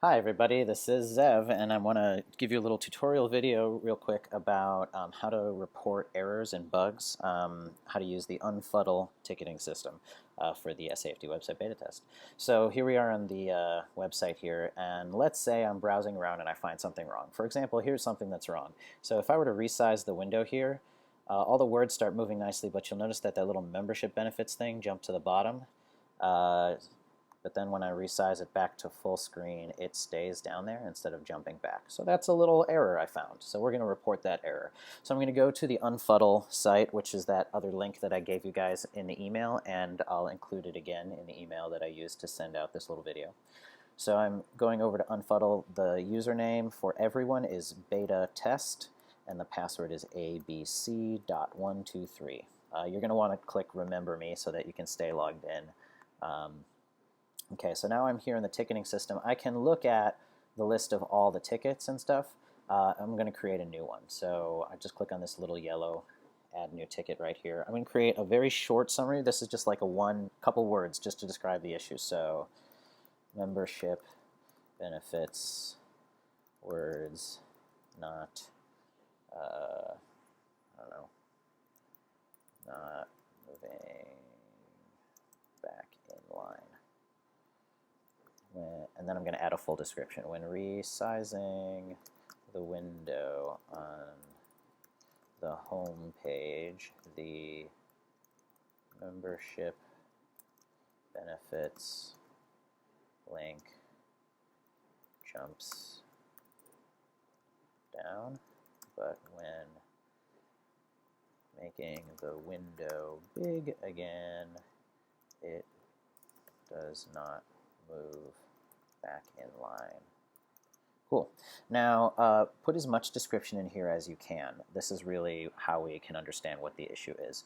Hi everybody, this is Zev, and I want to give you a little tutorial video real quick about how to report errors and bugs, how to use the Unfuddle ticketing system for the SAFD website beta test. So here we are on the website here, and let's say I'm browsing around and I find something wrong. For example, here's something that's wrong. So if I were to resize the window here, all the words start moving nicely, but you'll notice that that little membership benefits thing jumped to the bottom. Uh, but then when I resize it back to full screen, it stays down there instead of jumping back. So that's a little error I found. So we're going to report that error. So I'm going to go to the Unfuddle site, which is that other link that I gave you guys in the email, and I'll include it again in the email that I used to send out this little video. So I'm going over to Unfuddle. The username for everyone is beta test, and the password is abc.123. You're going to want to click remember me so that you can stay logged in. Okay, so now I'm here in the ticketing system. I can look at the list of all the tickets and stuff. I'm going to create a new one. So I just click on this little yellow add new ticket right here. I'm going to create a very short summary. This is just like a couple words just to describe the issue. So membership benefits words not, I don't know, not moving back in line. And then I'm going to add a full description. When resizing the window on the home page, the membership benefits link jumps down, but when making the window big again, it does not move back in line. Cool. Now, put as much description in here as you can. This is really how we can understand what the issue is.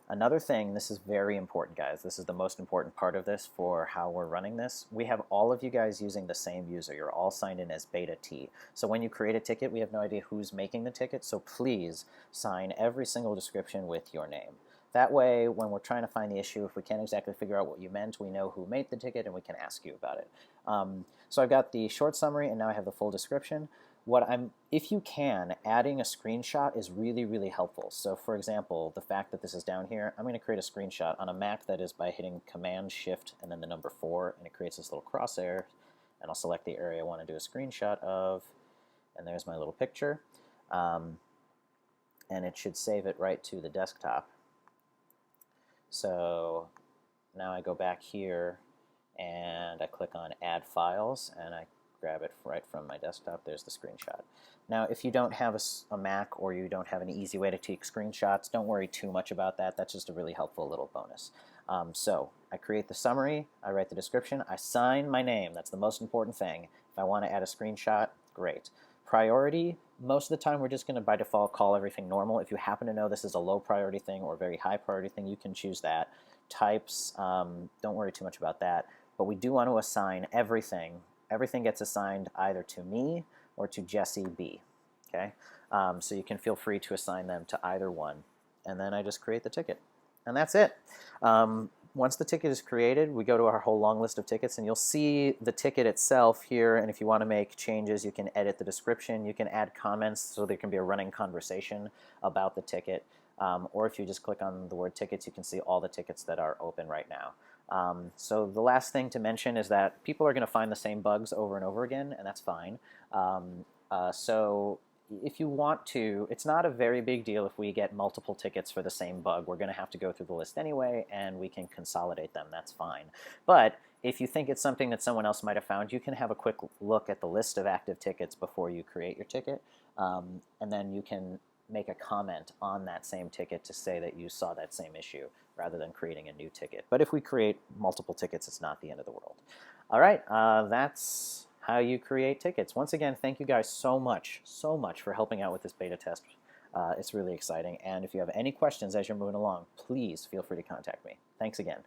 Another thing, this is very important, guys. This is the most important part of this for how we're running this. We have all of you guys using the same user. You're all signed in as beta T. So when you create a ticket, we have no idea who's making the ticket, so please sign every single description with your name. That way, when we're trying to find the issue, if we can't exactly figure out what you meant, we know who made the ticket and we can ask you about it. So I've got the short summary and now I have the full description. If you can, adding a screenshot is really, really helpful. So for example, the fact that this is down here, I'm going to create a screenshot on a Mac. That is by hitting Command Shift and then the number 4, and it creates this little crosshair, and I'll select the area I want to do a screenshot of, and there's my little picture. And it should save it right to the desktop. So now I go back here and I click on Add Files and I grab it right from my desktop. There's the screenshot. Now if you don't have a Mac or you don't have an easy way to take screenshots, don't worry too much about that. That's just a really helpful little bonus. So I create the summary, I write the description, I sign my name. That's the most important thing. If I want to add a screenshot, great. Priority, most of the time we're just going to by default call everything normal. If you happen to know this is a low priority thing or a very high priority thing, you can choose that. Types, don't worry too much about that. But we do want to assign everything. Everything gets assigned either to me or to Jesse B. Okay? So you can feel free to assign them to either one. And then I just create the ticket. And that's it. Once the ticket is created, we go to our whole long list of tickets, and you'll see the ticket itself here. And if you want to make changes, you can edit the description. You can add comments so there can be a running conversation about the ticket. Or if you just click on the word tickets, you can see all the tickets that are open right now. So the last thing to mention is that people are going to find the same bugs over and over again, and that's fine. So if you want to, it's not a very big deal if we get multiple tickets for the same bug. We're going to have to go through the list anyway, and we can consolidate them. That's fine. But if you think it's something that someone else might have found, you can have a quick look at the list of active tickets before you create your ticket, and then you can make a comment on that same ticket to say that you saw that same issue rather than creating a new ticket. But if we create multiple tickets, it's not the end of the world. All right, that's how you create tickets. Once again, thank you guys so much for helping out with this beta test. It's really exciting. And if you have any questions as you're moving along, please feel free to contact me. Thanks again.